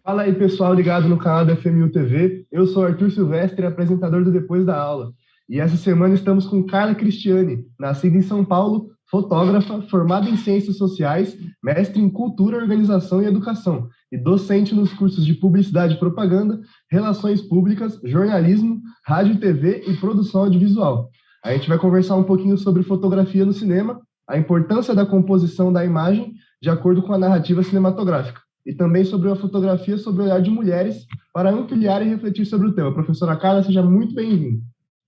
Fala aí, pessoal ligado no canal da FMU TV. Eu sou Arthur Silvestre, apresentador do Depois da Aula. E essa semana estamos com Carla Cristiani, nascida em São Paulo, fotógrafa, formada em Ciências Sociais, mestre em Cultura, Organização e Educação, e docente nos cursos de Publicidade e Propaganda, Relações Públicas, Jornalismo, Rádio e TV e Produção Audiovisual. A gente vai conversar um pouquinho sobre fotografia no cinema, a importância da composição da imagem de acordo com a narrativa cinematográfica, e também sobre a fotografia sob o olhar de mulheres, para ampliar e refletir sobre o tema. Professora Carla, seja muito bem-vinda.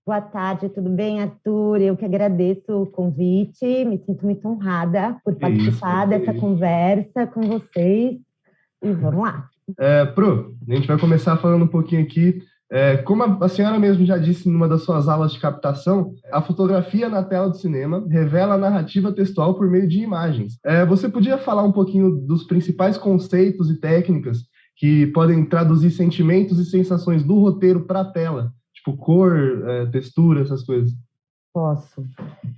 Boa tarde, tudo bem, Arthur? Eu que agradeço o convite, me sinto muito honrada por participar dessa conversa com vocês, e vamos lá. Pro, a gente vai começar falando um pouquinho aqui, como a senhora mesmo já disse numa das suas aulas de captação, a fotografia na tela do cinema revela a narrativa textual por meio de imagens. Você podia falar um pouquinho dos principais conceitos e técnicas que podem traduzir sentimentos e sensações do roteiro para a tela? Tipo, cor, textura, essas coisas. Posso.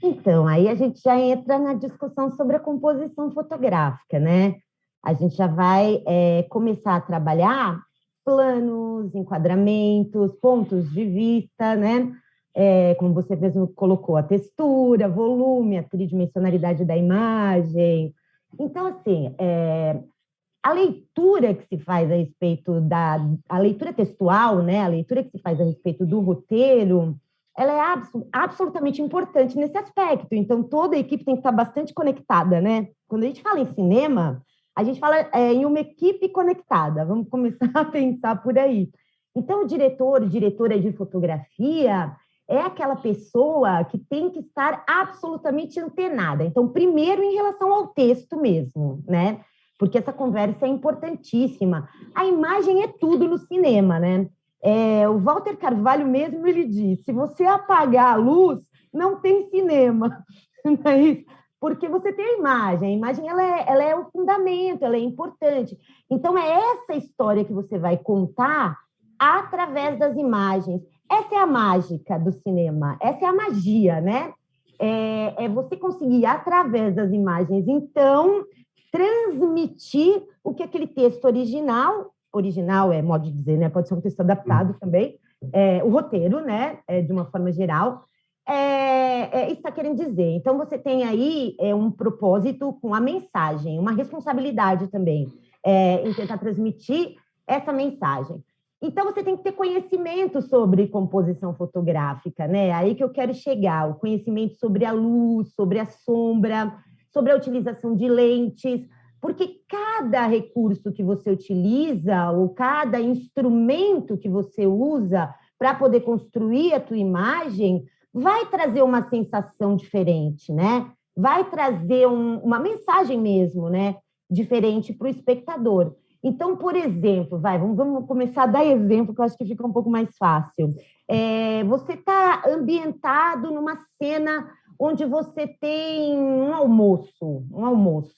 Então, aí a gente já entra na discussão sobre a composição fotográfica, né? A gente já vai começar a trabalhar planos, enquadramentos, pontos de vista, né? Como você mesmo colocou, a textura, volume, a tridimensionalidade da imagem. Então, assim, a leitura que se faz a respeito a leitura textual, né, a leitura que se faz a respeito do roteiro, ela é absolutamente importante nesse aspecto. Então, toda a equipe tem que estar bastante conectada, né? Quando a gente fala em cinema, a gente fala em uma equipe conectada. Vamos começar a pensar por aí. Então, o diretor, diretora de fotografia é aquela pessoa que tem que estar absolutamente antenada. Então, primeiro, em relação ao texto mesmo, né? Porque essa conversa é importantíssima. A imagem é tudo no cinema, né? O Walter Carvalho mesmo, ele diz, se você apagar a luz, não tem cinema. Não é isso? Porque você tem a imagem ela é o fundamento, ela é importante. Então, é essa história que você vai contar através das imagens. Essa é a mágica do cinema, essa é a magia, né? É você conseguir, através das imagens, então, transmitir o que aquele texto original é modo de dizer, né? Pode ser um texto adaptado também, o roteiro, né? De uma forma geral, está querendo dizer. Então, você tem aí um propósito com a mensagem, uma responsabilidade também em tentar transmitir essa mensagem. Então, você tem que ter conhecimento sobre composição fotográfica, né? Aí que eu quero chegar, o conhecimento sobre a luz, sobre a sombra, sobre a utilização de lentes, porque cada recurso que você utiliza, ou cada instrumento que você usa para poder construir a tua imagem, vai trazer uma sensação diferente, né? Vai trazer uma mensagem mesmo, né? Diferente para o espectador. Então, por exemplo, vamos começar a dar exemplo, que eu acho que fica um pouco mais fácil. Você está ambientado numa cena onde você tem um almoço.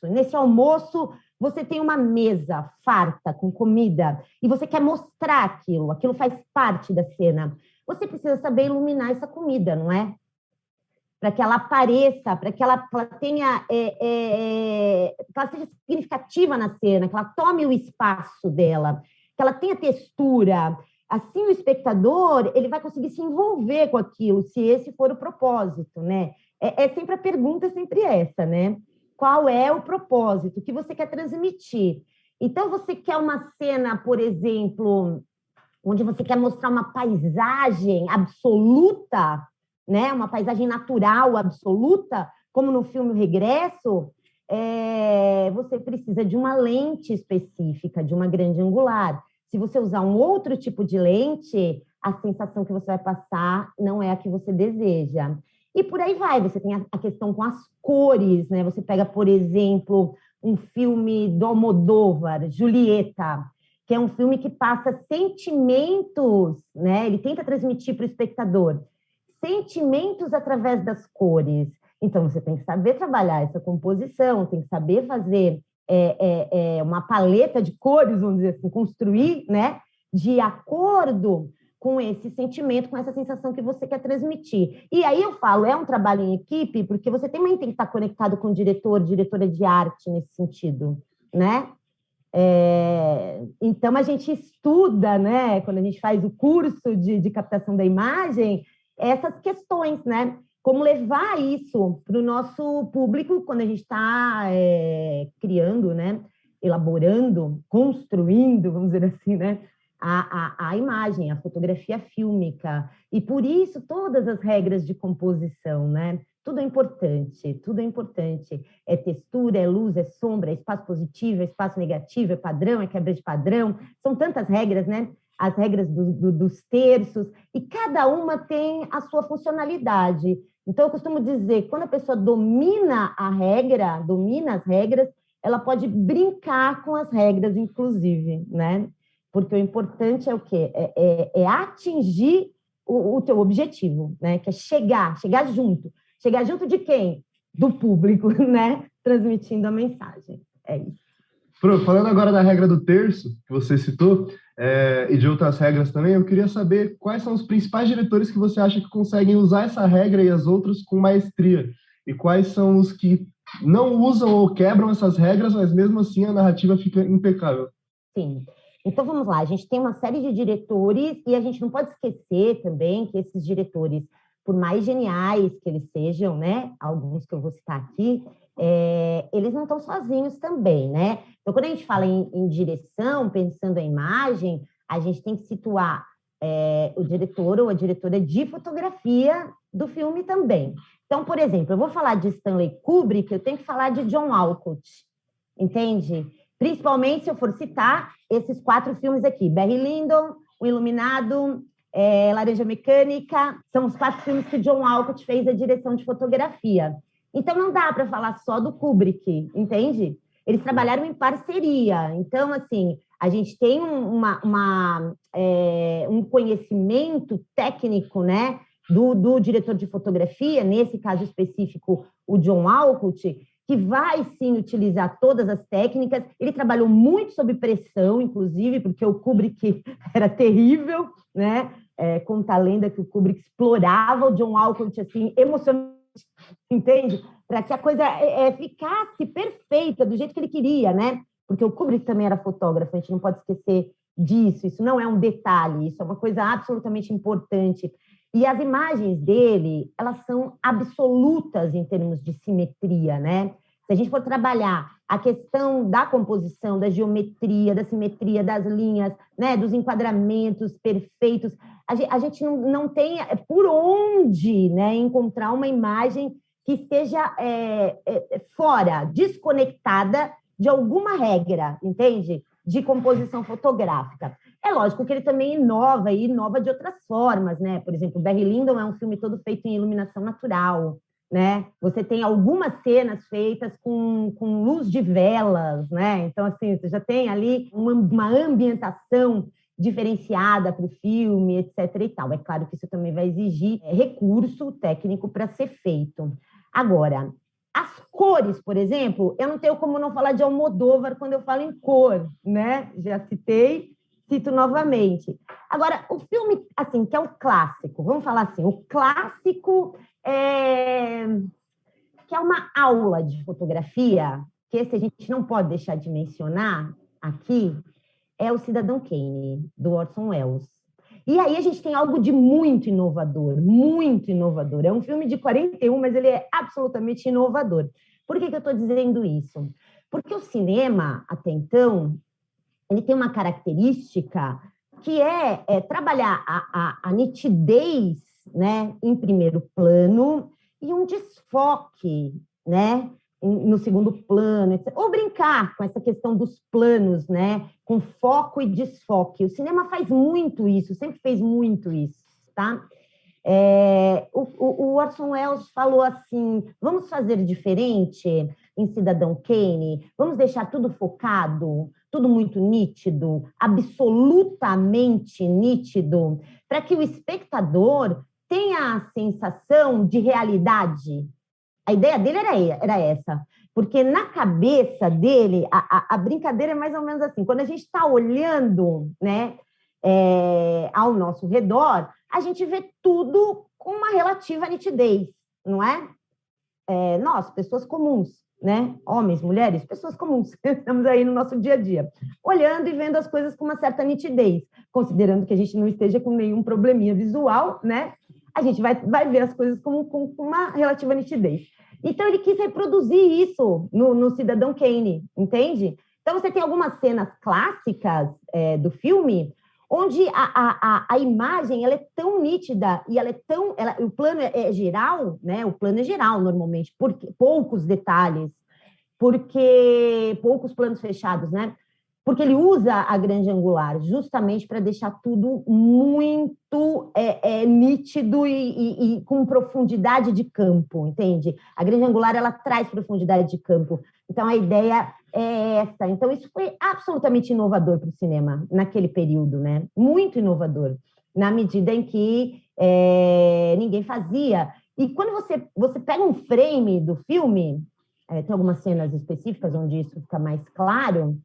Nesse almoço, você tem uma mesa farta com comida e você quer mostrar aquilo faz parte da cena. Você precisa saber iluminar essa comida, não é? Para que ela apareça, para que ela tenha, que ela seja significativa na cena, que ela tome o espaço dela, que ela tenha textura. Assim, o espectador ele vai conseguir se envolver com aquilo, se esse for o propósito, né? Sempre a pergunta é sempre essa, né? Qual é o propósito? O que você quer transmitir? Então, você quer uma cena, por exemplo, onde você quer mostrar uma paisagem absoluta, né? Uma paisagem natural absoluta, como no filme O Regresso, você precisa de uma lente específica, de uma grande angular. Se você usar um outro tipo de lente, a sensação que você vai passar não é a que você deseja. E por aí vai, você tem a questão com as cores, né? Você pega, por exemplo, um filme do Almodóvar, Julieta, que é um filme que passa sentimentos, né? Ele tenta transmitir para o espectador sentimentos através das cores. Então, você tem que saber trabalhar essa composição, tem que saber fazer uma paleta de cores, vamos dizer assim, construir, né? De acordo com esse sentimento, com essa sensação que você quer transmitir. E aí eu falo, é um trabalho em equipe, porque você também tem que estar conectado com o diretor, diretora de arte nesse sentido, né? Então, a gente estuda, né, quando a gente faz o curso de captação da imagem, essas questões, né? Como levar isso para o nosso público quando a gente está criando, né? Elaborando, construindo, vamos dizer assim, né? A imagem, a fotografia fílmica. E por isso todas as regras de composição, né? Tudo é importante, tudo é importante. É textura, é luz, é sombra, é espaço positivo, é espaço negativo, é padrão, é quebra de padrão. São tantas regras, né? As regras dos terços, e cada uma tem a sua funcionalidade. Então, eu costumo dizer, quando a pessoa domina a regra, domina as regras, ela pode brincar com as regras, inclusive, né? Porque o importante é o quê? É atingir o teu objetivo, né? Que é chegar junto. Chegar junto de quem? Do público, né? Transmitindo a mensagem. É isso. Falando agora da regra do terço, que você citou, e de outras regras também, eu queria saber quais são os principais diretores que você acha que conseguem usar essa regra e as outras com maestria, e quais são os que não usam ou quebram essas regras, mas mesmo assim a narrativa fica impecável. Sim. Então, vamos lá, a gente tem uma série de diretores e a gente não pode esquecer também que esses diretores, por mais geniais que eles sejam, né, alguns que eu vou citar aqui, eles não estão sozinhos também, né? Então, quando a gente fala em direção, pensando em imagem, a gente tem que situar o diretor ou a diretora de fotografia do filme também. Então, por exemplo, eu vou falar de Stanley Kubrick, eu tenho que falar de John Alcott, entende? Principalmente se eu for citar esses 4 filmes aqui, Barry Lyndon, O Iluminado, Laranja Mecânica, são os 4 filmes que John Alcott fez a direção de fotografia. Então, não dá para falar só do Kubrick, entende? Eles trabalharam em parceria. Então, assim, a gente tem um conhecimento técnico, né, do diretor de fotografia, nesse caso específico, o John Alcott, que vai, sim, utilizar todas as técnicas. Ele trabalhou muito sob pressão, inclusive, porque o Kubrick era terrível, né? Conta a lenda que o Kubrick explorava o John Alcott, assim, emocionalmente, entende? Para que a coisa ficasse perfeita, do jeito que ele queria, né? Porque o Kubrick também era fotógrafo, a gente não pode esquecer disso, isso não é um detalhe, isso é uma coisa absolutamente importante. E as imagens dele, elas são absolutas em termos de simetria, né? Se a gente for trabalhar a questão da composição, da geometria, da simetria das linhas, né, dos enquadramentos perfeitos, a gente não tem por onde, né, encontrar uma imagem que esteja fora, desconectada de alguma regra, entende? De composição fotográfica. É lógico que ele também inova, e inova de outras formas, né? Por exemplo, Barry Lyndon é um filme todo feito em iluminação natural, né? Você tem algumas cenas feitas com luz de velas, né? Então, assim, você já tem ali uma ambientação diferenciada para o filme, etc. e tal. É claro que isso também vai exigir recurso técnico para ser feito. Agora, as cores, por exemplo, eu não tenho como não falar de Almodóvar quando eu falo em cor, né? Já cito novamente. Agora, o filme, assim, que é o clássico, vamos falar assim, o clássico que é uma aula de fotografia, que esse a gente não pode deixar de mencionar aqui, é o Cidadão Kane, do Orson Welles. E aí a gente tem algo de muito inovador, muito inovador. É um filme de 41, mas ele é absolutamente inovador. Por que eu estou dizendo isso? Porque o cinema, até então, ele tem uma característica que é trabalhar a nitidez, né, em primeiro plano e um desfoque, né, no segundo plano, etc. Ou brincar com essa questão dos planos, né, com foco e desfoque. O cinema faz muito isso, sempre fez muito isso, tá? O Orson Welles falou assim, vamos fazer diferente em Cidadão Kane, vamos deixar tudo focado, tudo muito nítido, absolutamente nítido, para que o espectador tenha a sensação de realidade. A ideia dele era essa, porque na cabeça dele, a brincadeira é mais ou menos assim, quando a gente está olhando, né, ao nosso redor, a gente vê tudo com uma relativa nitidez, não é? Nós, pessoas comuns, né? Homens, mulheres, pessoas comuns, estamos aí no nosso dia a dia, olhando e vendo as coisas com uma certa nitidez, considerando que a gente não esteja com nenhum probleminha visual, né? A gente vai ver as coisas com uma relativa nitidez. Então, ele quis reproduzir isso no Cidadão Kane, entende? Então, você tem algumas cenas clássicas do filme onde a imagem ela é tão nítida e o plano é geral, né? O plano é geral, normalmente, porque poucos detalhes, porque poucos planos fechados, né? Porque ele usa a grande angular justamente para deixar tudo muito nítido e com profundidade de campo, entende? A grande angular, ela traz profundidade de campo. Então, a ideia é essa. Então, isso foi absolutamente inovador para o cinema naquele período, né? Muito inovador, na medida em que ninguém fazia. E quando você pega um frame do filme, tem algumas cenas específicas onde isso fica mais claro.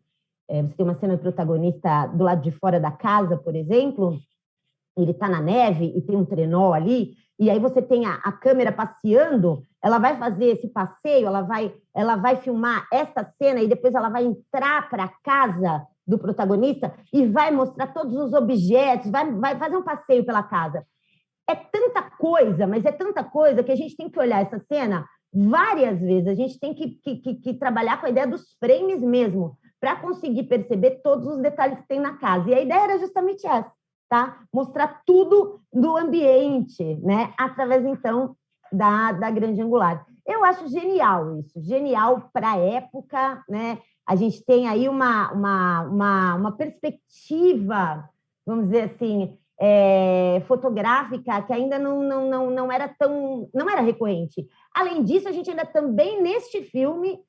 Você tem uma cena do protagonista do lado de fora da casa, por exemplo, ele está na neve e tem um trenó ali, e aí você tem a câmera passeando, ela vai fazer esse passeio, ela vai filmar essa cena e depois ela vai entrar para a casa do protagonista e vai mostrar todos os objetos, vai fazer um passeio pela casa. É tanta coisa, mas é tanta coisa que a gente tem que olhar essa cena várias vezes, a gente tem que trabalhar com a ideia dos frames mesmo, para conseguir perceber todos os detalhes que tem na casa. E a ideia era justamente essa, tá? Mostrar tudo do ambiente, né? Através, então, da grande angular. Eu acho genial isso, genial para a época, né? A gente tem aí uma perspectiva, vamos dizer assim, fotográfica que ainda não era recorrente. Além disso, a gente ainda também, neste filme,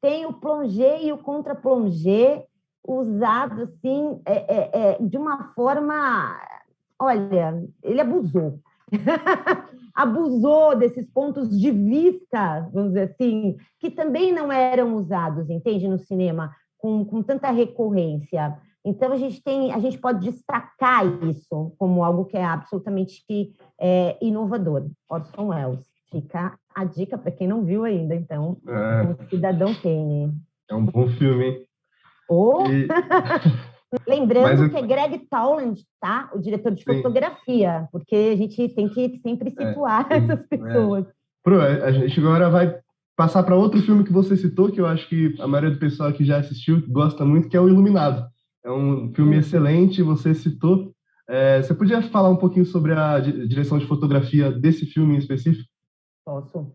tem o plongé e o contra-plongé usados, assim, de uma forma... Olha, ele abusou. Abusou desses pontos de vista, vamos dizer assim, que também não eram usados, entende, no cinema, com tanta recorrência. Então, a gente pode destacar isso como algo que é absolutamente inovador. Orson Welles. Fica a dica para quem não viu ainda, então, o Cidadão Kane. É um bom filme, hein? Lembrando que é Greg Toland, tá? O diretor de fotografia, porque a gente tem que sempre situar essas pessoas. A gente agora vai passar para outro filme que você citou, que eu acho que a maioria do pessoal aqui já assistiu, gosta muito, que é O Iluminado. É um filme excelente, você citou. Você podia falar um pouquinho sobre a direção de fotografia desse filme em específico? Posso.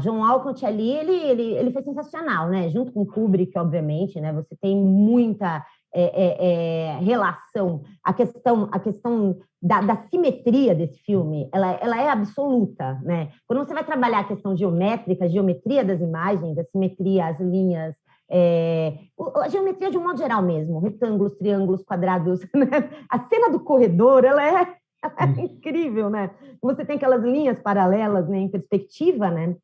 John Alcott ali, ele foi sensacional, né? Junto com Kubrick, obviamente, né? Você tem muita relação. A questão da simetria desse filme, ela é absoluta, né? Quando você vai trabalhar a questão geométrica, a geometria das imagens, a simetria, as linhas, a geometria de um modo geral mesmo, retângulos, triângulos, quadrados, né? A cena do corredor, ela é incrível, né? Você tem aquelas linhas paralelas, né, em perspectiva, né?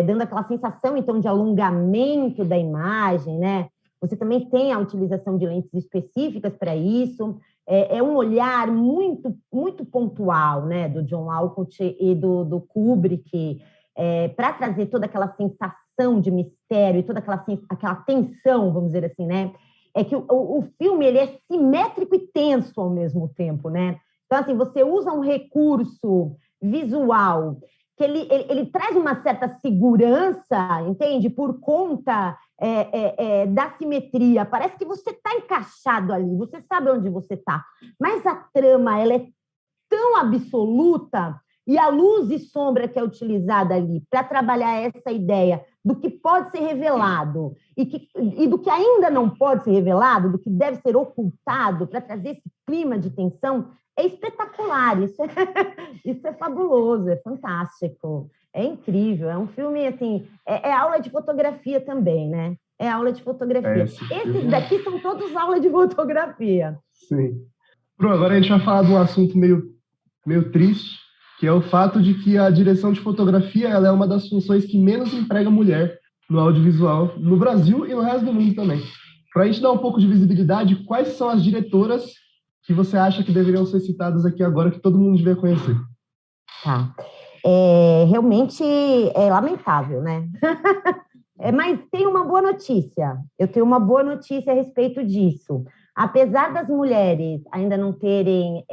Dando aquela sensação, então, de alongamento da imagem, né? Você também tem a utilização de lentes específicas para isso. É um olhar muito, muito pontual, né, do John Alcott e do Kubrick, para trazer toda aquela sensação de mistério e toda aquela tensão, vamos dizer assim, né? É que o filme ele é simétrico e tenso ao mesmo tempo, né? Então, assim, você usa um recurso visual que ele traz uma certa segurança, entende? Por conta da simetria. Parece que você está encaixado ali, você sabe onde você está. Mas a trama ela é tão absoluta e a luz e sombra que é utilizada ali para trabalhar essa ideia do que pode ser revelado e do que ainda não pode ser revelado, do que deve ser ocultado para trazer esse clima de tensão, é espetacular, isso é fabuloso, é fantástico, é incrível, é um filme, assim, é aula de fotografia também, né? É aula de fotografia. Esses daqui são todos aula de fotografia. Sim. Bruno, agora a gente vai falar de um assunto meio triste, que é o fato de que a direção de fotografia ela é uma das funções que menos emprega mulher no audiovisual, no Brasil e no resto do mundo também. Para a gente dar um pouco de visibilidade, quais são as diretoras que você acha que deveriam ser citadas aqui agora, que todo mundo devia conhecer? Tá. Realmente é lamentável, né? Mas tem uma boa notícia. Eu tenho uma boa notícia a respeito disso. Apesar das mulheres ainda não terem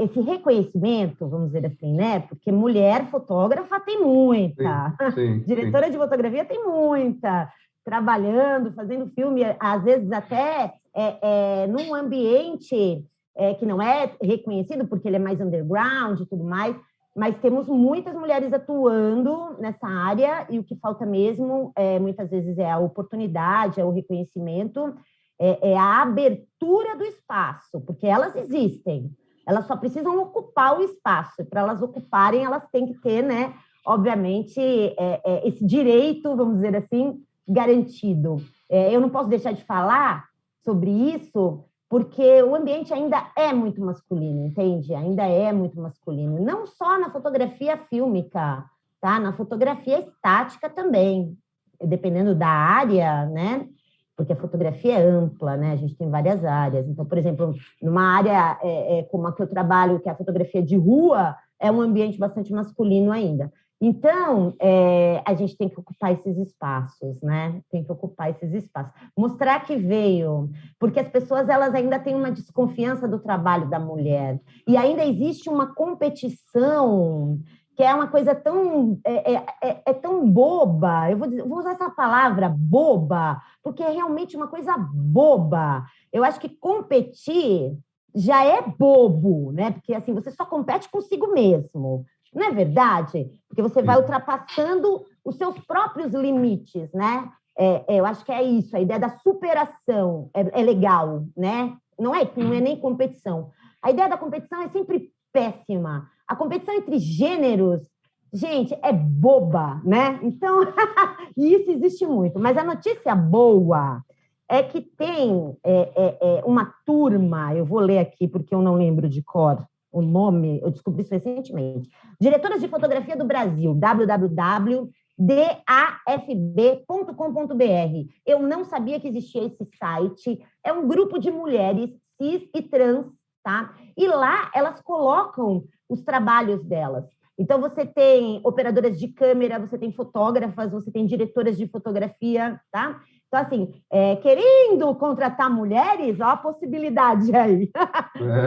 esse reconhecimento, vamos dizer assim, né? Porque mulher fotógrafa tem muita, diretora de fotografia tem muita, trabalhando, fazendo filme, às vezes até num ambiente que não é reconhecido, porque ele é mais underground e tudo mais, mas temos muitas mulheres atuando nessa área, e o que falta mesmo, muitas vezes, é a oportunidade, é o reconhecimento, é a abertura do espaço, porque elas existem, elas só precisam ocupar o espaço, e para elas ocuparem, elas têm que ter, né, obviamente, esse direito, vamos dizer assim, garantido. Eu não posso deixar de falar sobre isso, porque o ambiente ainda é muito masculino, entende? Ainda é muito masculino, não só na fotografia fílmica, tá? Na fotografia estática também, dependendo da área, né? Porque a fotografia é ampla, né? A gente tem várias áreas. Então, por exemplo, numa área como a que eu trabalho, que é a fotografia de rua, é um ambiente bastante masculino ainda. Então, a gente tem que ocupar esses espaços, né? Tem que ocupar esses espaços. Mostrar que veio, porque as pessoas elas ainda têm uma desconfiança do trabalho da mulher. E ainda existe uma competição que é uma coisa tão, tão boba, vou usar essa palavra, boba, porque é realmente uma coisa boba. Eu acho que competir já é bobo, né? Porque, assim, você só compete consigo mesmo, não é verdade? Porque você vai ultrapassando os seus próprios limites, né? Eu acho que é isso, a ideia da superação é legal, né? Não é nem competição. A ideia da competição é sempre péssima. A competição entre gêneros, gente, é boba, né? Então, isso existe muito. Mas a notícia boa é que tem uma turma, eu vou ler aqui porque eu não lembro de cor o nome, eu descobri isso recentemente. Diretoras de Fotografia do Brasil, www.dafb.com.br. Eu não sabia que existia esse site. É um grupo de mulheres cis e trans, tá? E lá elas colocam os trabalhos delas. Então, você tem operadoras de câmera, você tem fotógrafas, você tem diretoras de fotografia, tá? Então, assim, querendo contratar mulheres, ó a possibilidade aí.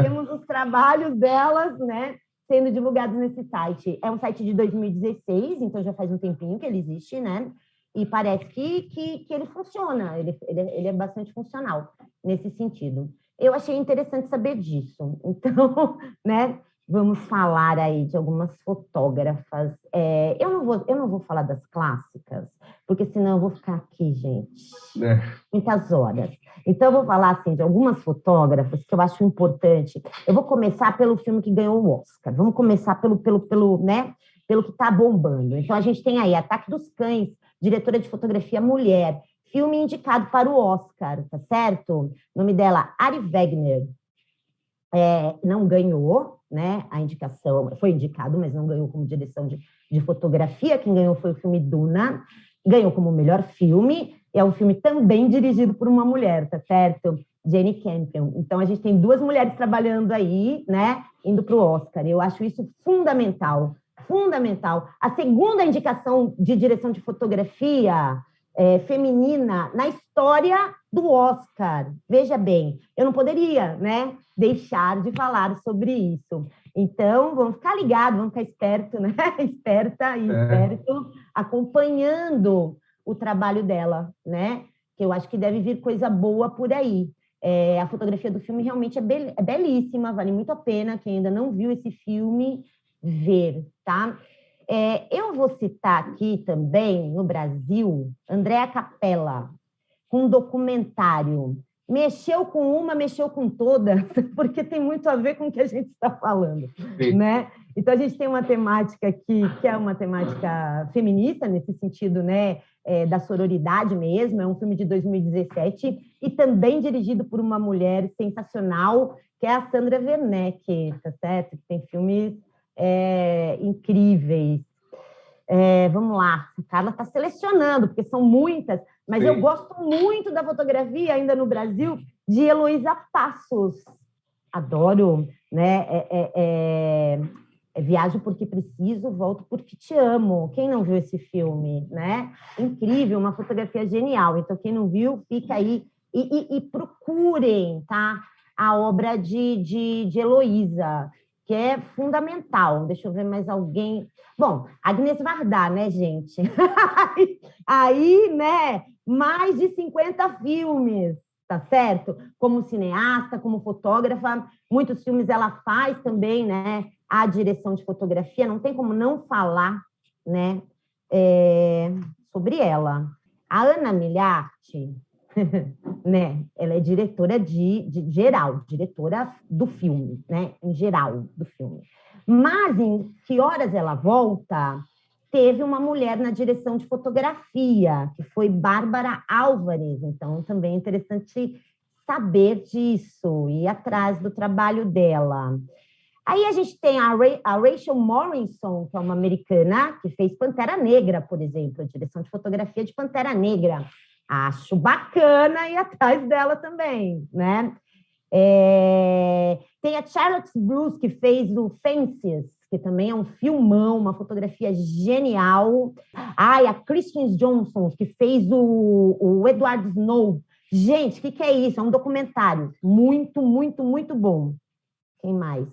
Temos os trabalhos delas, né, sendo divulgados nesse site. É um site de 2016, então já faz um tempinho que ele existe, né? E parece que ele funciona, ele é bastante funcional nesse sentido. Eu achei interessante saber disso. Então, né, vamos falar aí de algumas fotógrafas. Eu não vou falar das clássicas, porque senão eu vou ficar aqui, gente, muitas horas. Então, eu vou falar assim, de algumas fotógrafas que eu acho importante. Eu vou começar pelo filme que ganhou o Oscar. Vamos começar pelo que está bombando. Então, a gente tem aí Ataque dos Cães, diretora de fotografia mulher, filme indicado para o Oscar, tá certo? O nome dela, Ari Wegner. Não ganhou, né, a indicação, foi indicado, mas não ganhou como direção de fotografia. Quem ganhou foi o filme Duna, ganhou como melhor filme, é um filme também dirigido por uma mulher, tá certo? Jane Campion. Então, a gente tem duas mulheres trabalhando aí, né, indo para o Oscar. Eu acho isso fundamental, fundamental. A segunda indicação de direção de fotografia feminina na história do Oscar. Veja bem, eu não poderia, né, deixar de falar sobre isso. Então, vamos ficar ligados, vamos ficar esperto, né? Esperta e esperto, acompanhando o trabalho dela, né? Que eu acho que deve vir coisa boa por aí. A fotografia do filme realmente é belíssima, vale muito a pena. Quem ainda não viu esse filme, ver, tá? Eu vou citar aqui também, no Brasil, Andréa Capella, com um documentário. Mexeu com uma, mexeu com todas, porque tem muito a ver com o que a gente está falando, né? Então, a gente tem uma temática aqui, que é uma temática feminista, nesse sentido, né, da sororidade mesmo. É um filme de 2017 e também dirigido por uma mulher sensacional, que é a Sandra Werneck, tá certo? Que tem filmes incríveis. Vamos lá, a Carla está selecionando, porque são muitas, mas eu gosto muito da fotografia, ainda no Brasil, de Heloísa Passos. Adoro, né? Viajo porque preciso, volto porque te amo. Quem não viu esse filme, né? Incrível, uma fotografia genial. Então, quem não viu, fica aí e procurem, tá? A obra de Heloísa, que é fundamental. Deixa eu ver mais alguém. Bom, Agnès Varda, né, gente? Aí, né, mais de 50 filmes, tá certo? Como cineasta, como fotógrafa, muitos filmes ela faz também, né? A direção de fotografia, não tem como não falar, né, sobre ela. A Ana Miliarte, né, ela é diretora de geral, diretora do filme, né, em geral do filme. Mas em Que Horas Ela Volta, teve uma mulher na direção de fotografia, que foi Bárbara Álvares, então também é interessante saber disso, ir atrás do trabalho dela. Aí a gente tem a Rachel Morrison, que é uma americana, que fez Pantera Negra, por exemplo, a direção de fotografia de Pantera Negra. Acho bacana ir atrás dela também, né? Tem a Charlotte Bruce, que fez o Fences, que também é um filmão, uma fotografia genial. A Kristen Johnson, que fez o Edward Snow. Gente, o que é isso? É um documentário muito, muito, muito bom. Quem mais?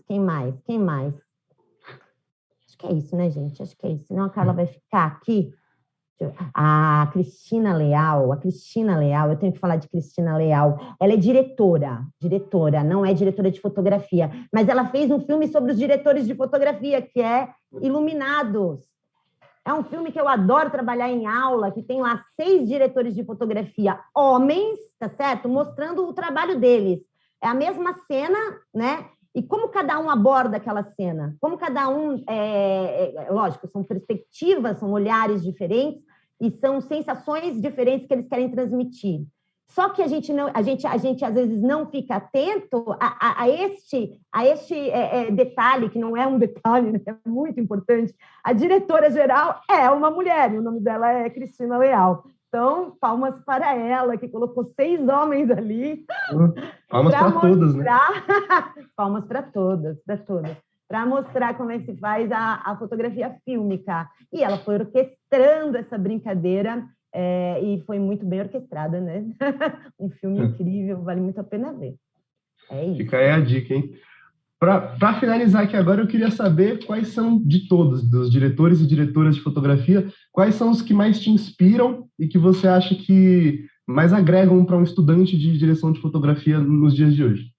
Acho que é isso, né, gente? Acho que é isso. Senão a Carla vai ficar aqui. A Cristina Leal, eu tenho que falar de Cristina Leal. Ela é diretora, não é diretora de fotografia, mas ela fez um filme sobre os diretores de fotografia, que é Iluminados. É um filme que eu adoro trabalhar em aula, que tem lá 6 diretores de fotografia, homens, tá certo? Mostrando o trabalho deles. É a mesma cena, né? E como cada um aborda aquela cena, como cada um, lógico, são perspectivas, são olhares diferentes e são sensações diferentes que eles querem transmitir. Só que a gente às vezes não fica atento a este detalhe, que não é um detalhe, né? É muito importante. A diretora geral é uma mulher, e o nome dela é Cristina Leal. Então, palmas para ela, que colocou 6 homens ali. Palmas para todas, né? Palmas para todas, para mostrar como é que se faz a fotografia fílmica. E ela foi orquestrando essa brincadeira, e foi muito bem orquestrada, né? Um filme incrível, vale muito a pena ver. É isso. Fica aí a dica, hein? Para finalizar aqui agora, eu queria saber quais são, de todos, dos diretores e diretoras de fotografia, quais são os que mais te inspiram e que você acha que mais agregam para um estudante de direção de fotografia nos dias de hoje?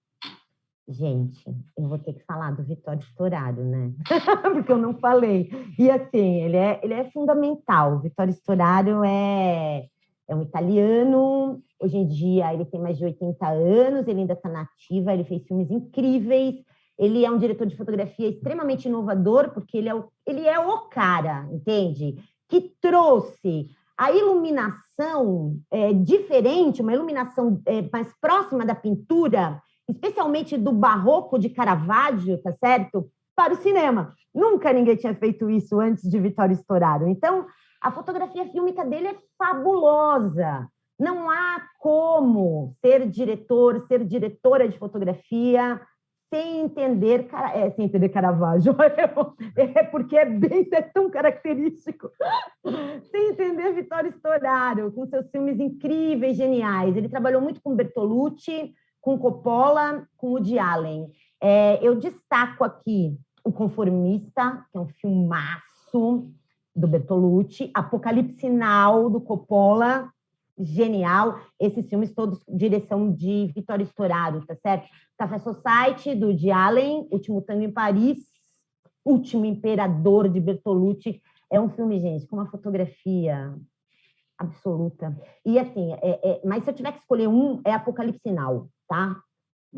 Gente, eu vou ter que falar do Vittorio Storaro, né? Porque eu não falei. E assim, ele é fundamental. O Vittorio Storaro é um italiano, hoje em dia ele tem mais de 80 anos, ele ainda está na ativa, ele fez filmes incríveis. Ele é um diretor de fotografia extremamente inovador, porque ele é o cara, entende? Que trouxe a iluminação diferente, uma iluminação mais próxima da pintura, especialmente do barroco de Caravaggio, tá certo? Para o cinema. Nunca ninguém tinha feito isso antes de Vittorio Storaro. Então, a fotografia fílmica dele é fabulosa. Não há como ser diretor, ser diretora de fotografia sem entender Caravaggio, porque é tão característico, sem entender Vittorio Storaro, com seus filmes incríveis, geniais. Ele trabalhou muito com Bertolucci, com Coppola, com Woody Allen. Eu destaco aqui O Conformista, que é um filmaço do Bertolucci, Apocalipse Now, do Coppola, genial. Esses filmes todos, direção de Vittorio Storaro, tá certo? Café Society, do Woody Allen, Último Tango em Paris, Último Imperador, de Bertolucci. É um filme, gente, com uma fotografia absoluta. E assim, mas se eu tiver que escolher um, é Apocalipse Now, tá?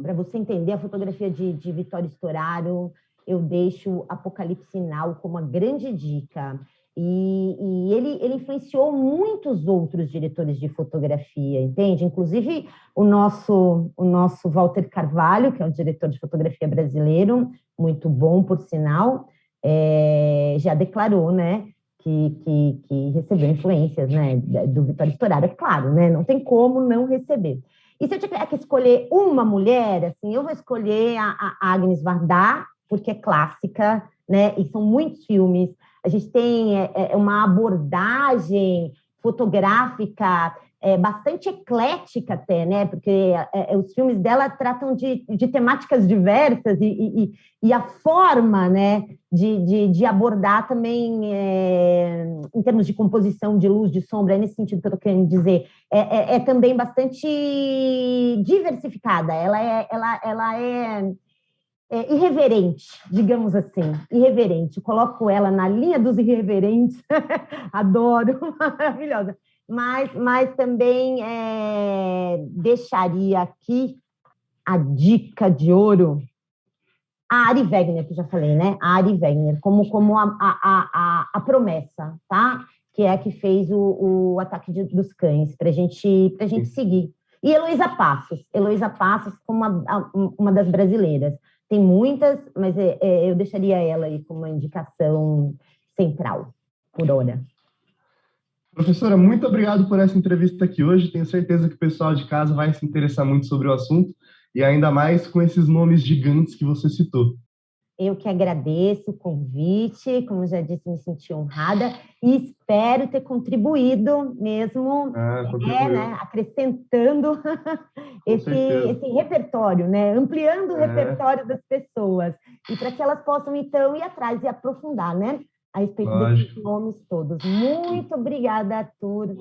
Para você entender a fotografia de Vittorio Storaro, eu deixo Apocalipse Now como uma grande dica. E ele influenciou muitos outros diretores de fotografia, entende? Inclusive o nosso Walter Carvalho, que é um diretor de fotografia brasileiro, muito bom, por sinal, já declarou, né, que recebeu influências, né, do Vitória Storaro, claro, né, não tem como não receber. E se eu tiver que escolher uma mulher, assim, eu vou escolher a Agnes Varda, porque é clássica, né, e são muitos filmes. A gente tem uma abordagem fotográfica bastante eclética até, né, porque os filmes dela tratam de temáticas diversas e a forma, né, de abordar também, em termos de composição de luz, de sombra, nesse sentido que eu estou querendo dizer, é também bastante diversificada. Ela é irreverente, digamos assim, irreverente. Eu coloco ela na linha dos irreverentes, adoro, maravilhosa. Mas também deixaria aqui a dica de ouro, a Ari Wegner, que eu já falei, né? A Ari Wegner, como a promessa, tá? Que é a que fez o Ataque dos Cães, para a gente seguir. E Heloísa Passos como uma das brasileiras. Tem muitas, mas eu deixaria ela aí como uma indicação central, por hora. Professora, muito obrigado por essa entrevista aqui hoje. Tenho certeza que o pessoal de casa vai se interessar muito sobre o assunto, e ainda mais com esses nomes gigantes que você citou. Eu que agradeço o convite, como já disse, me senti honrada e espero ter contribuído mesmo, né, acrescentando esse repertório, né, ampliando o repertório das pessoas, e para que elas possam, então, ir atrás e aprofundar, né, a respeito desses nomes todos. Muito obrigada, Arthur,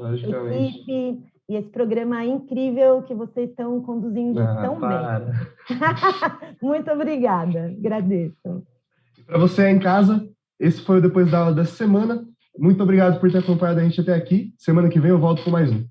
equipe, e esse programa incrível que vocês estão conduzindo tão bem. Muito obrigada, agradeço. Para você aí em casa, esse foi o Depois da Aula dessa semana. Muito obrigado por ter acompanhado a gente até aqui. Semana que vem eu volto com mais um.